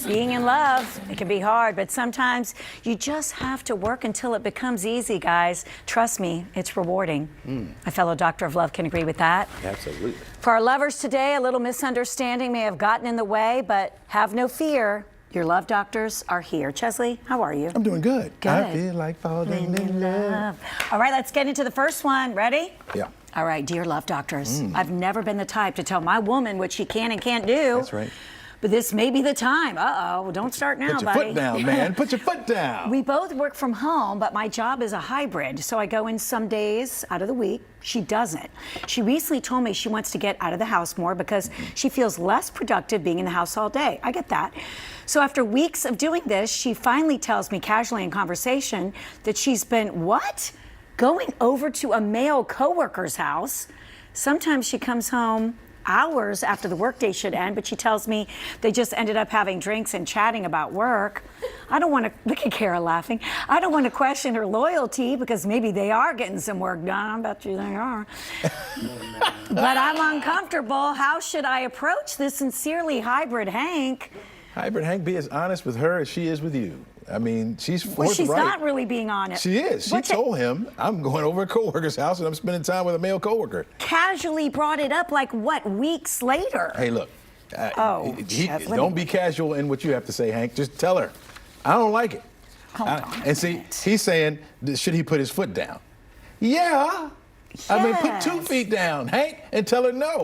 Being in love, it can be hard, but sometimes you just have to work until it becomes easy, guys. Trust me, it's rewarding. A fellow doctor of love can agree with that. Absolutely. For our lovers today, a little misunderstanding may have gotten in the way, but have no fear. Your love doctors are here. Chesley, how are you? I'm doing good. Good. I feel like falling in love. All right, let's get into the first one. Ready? Yeah. All right, dear love doctors. I've never been the type to tell my woman what she can and can't do. That's right. But this may be the time. Uh-oh, don't start now, Put your buddy. foot down, man. Put your foot down. We both work from home, but my job is a hybrid, so I go in some days out of the week. She doesn't. She recently told me she wants to get out of the house more because she feels less productive being in the house all day. I get that. So after weeks of doing this, she finally tells me casually in conversation that she's been, what? Going over to a male coworker's house. Sometimes she comes home hours after the workday should end, but she tells me they just ended up having drinks and chatting about work. I don't want to, look at Kara laughing. I don't want to question her loyalty because maybe they are getting some work done. I bet you they are. But I'm uncomfortable. How should I approach this? Sincerely, Hybrid Hank. Hybrid Hank, be as honest with her as she is with you. I mean, she's forthright. Well, she's not really being honest. She is. She told him, I'm going over a coworker's house and I'm spending time with a male coworker. Casually brought it up like, what, weeks later? Hey, look. Chesley. Don't be casual in what you have to say, Hank. Just tell her, I don't like it. Hold on a And see, minute. he's saying, should he put his foot down? Yeah. I mean, put 2 feet down, Hank, and tell her no.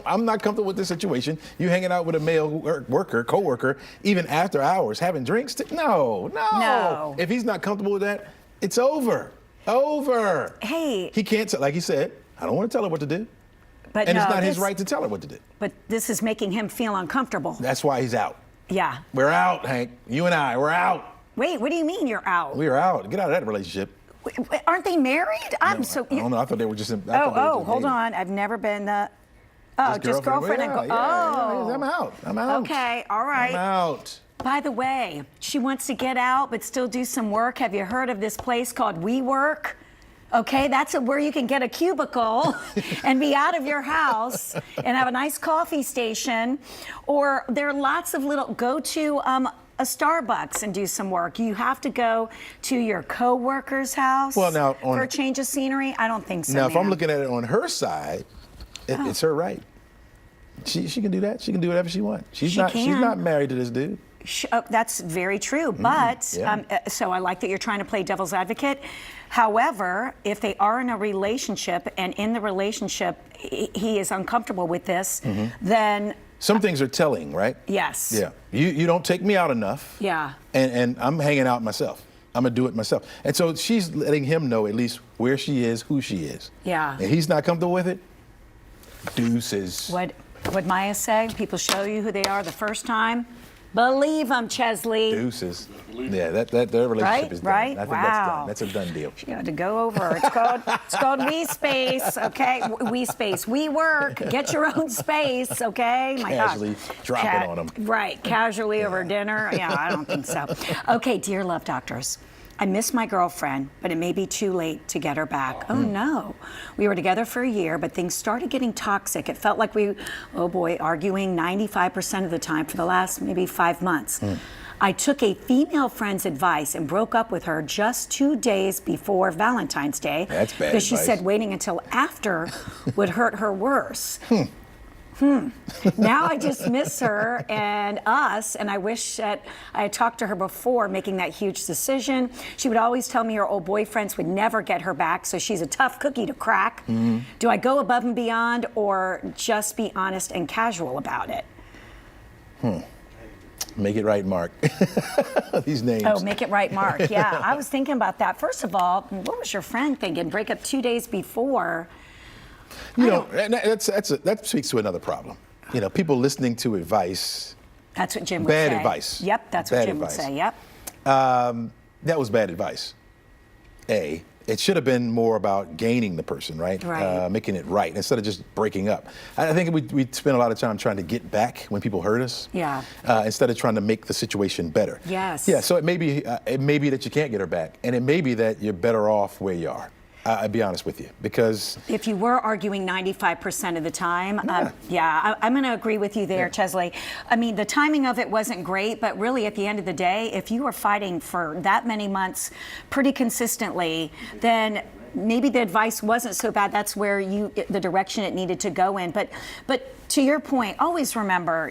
I'm not comfortable with this situation. You hanging out with a male worker, coworker, even after hours, having drinks. No. If he's not comfortable with that, it's over. Over. Hey. He can't, like he said, I don't want to tell her what to do. But And no, it's not his right to tell her what to do. But this is making him feel uncomfortable. That's why he's out. Yeah. We're out, Hank. You and I, we're out. Wait, what do you mean you're out? We're out. Get out of that relationship. Wait, aren't they married? I don't know. I thought they were just. Hold on. I've never been the. Oh, just girlfriend and yeah, I'm out. I'm out. Okay, all right. I'm out. By the way, she wants to get out but still do some work. Have you heard of this place called WeWork? Okay, that's where you can get a cubicle and be out of your house and have a nice coffee station. Or there are lots of little, go to a Starbucks and do some work. You have to go to your coworker's house for a change of scenery? I don't think so, Now, if I'm looking at it on her side, it's her right. She can do that. She can do whatever she wants. She's not married to this dude. That's very true, but so I like that you're trying to play devil's advocate. However, if they are in a relationship and in the relationship he is uncomfortable with this, then some things are telling, right? yes. Yeah. You don't take me out enough. Yeah. And I'm hanging out myself. I'm gonna do it myself. And so she's letting him know at least where she is, who she is. Yeah. And he's not comfortable with it. Deuces. What Maya say? People show you who they are the first time. Believe them, Chesley. Deuces. Yeah, their relationship is done. Right? I think Wow. that's done. That's a done deal. You had to go over. It's called We Space, okay? We Space. We work. Get your own space, okay? My Casually gosh. dropping on them. Right. Casually over dinner. Yeah, I don't think so. Okay, dear love doctors. I miss my girlfriend, but it may be too late to get her back. Oh no. We were together for a year, but things started getting toxic. It felt like arguing 95% of the time for the last maybe 5 months. I took a female friend's advice and broke up with her just 2 days before Valentine's Day. That's bad because she advice. said waiting until after would hurt her worse. Now I just miss her and us, and I wish that I had talked to her before making that huge decision. She would always tell me her old boyfriends would never get her back, so she's a tough cookie to crack. Do I go above and beyond or just be honest and casual about it? Make it right, Mark. These names. Oh, make it right, Mark. Yeah, I was thinking about that. First of all, what was your friend thinking? Break up 2 days before. You know, that speaks to another problem. You know, people listening to advice. That's what Jim would say. Bad advice. Yep, that's what Jim would say. Yep. That was bad advice. It should have been more about gaining the person, right? Right. Making it right instead of just breaking up. I think we spend a lot of time trying to get back when people hurt us. Yeah. Instead of trying to make the situation better. Yes. Yeah. So it may be that you can't get her back, and it may be that you're better off where you are. I'd be honest with you, because If you were arguing 95% of the time, I'm going to agree with you there, Chesley. I mean, the timing of it wasn't great, but really at the end of the day, if you were fighting for that many months pretty consistently, then maybe the advice wasn't so bad. That's where the direction it needed to go in. But to your point, always remember,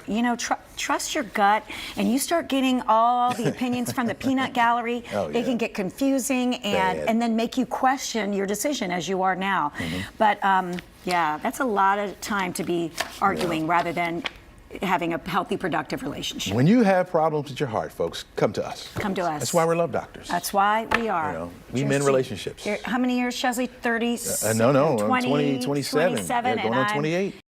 trust your gut, and you start getting all the opinions from the peanut gallery. They can get confusing and then make you question your decision, as you are now. But that's a lot of time to be arguing rather than having a healthy, productive relationship. When you have problems with your heart, folks, come to us. Come to us. That's why we're love doctors. That's why we are. We mend relationships. How many years, Chesley? 30? No, 20, 27. 27, Going on 28.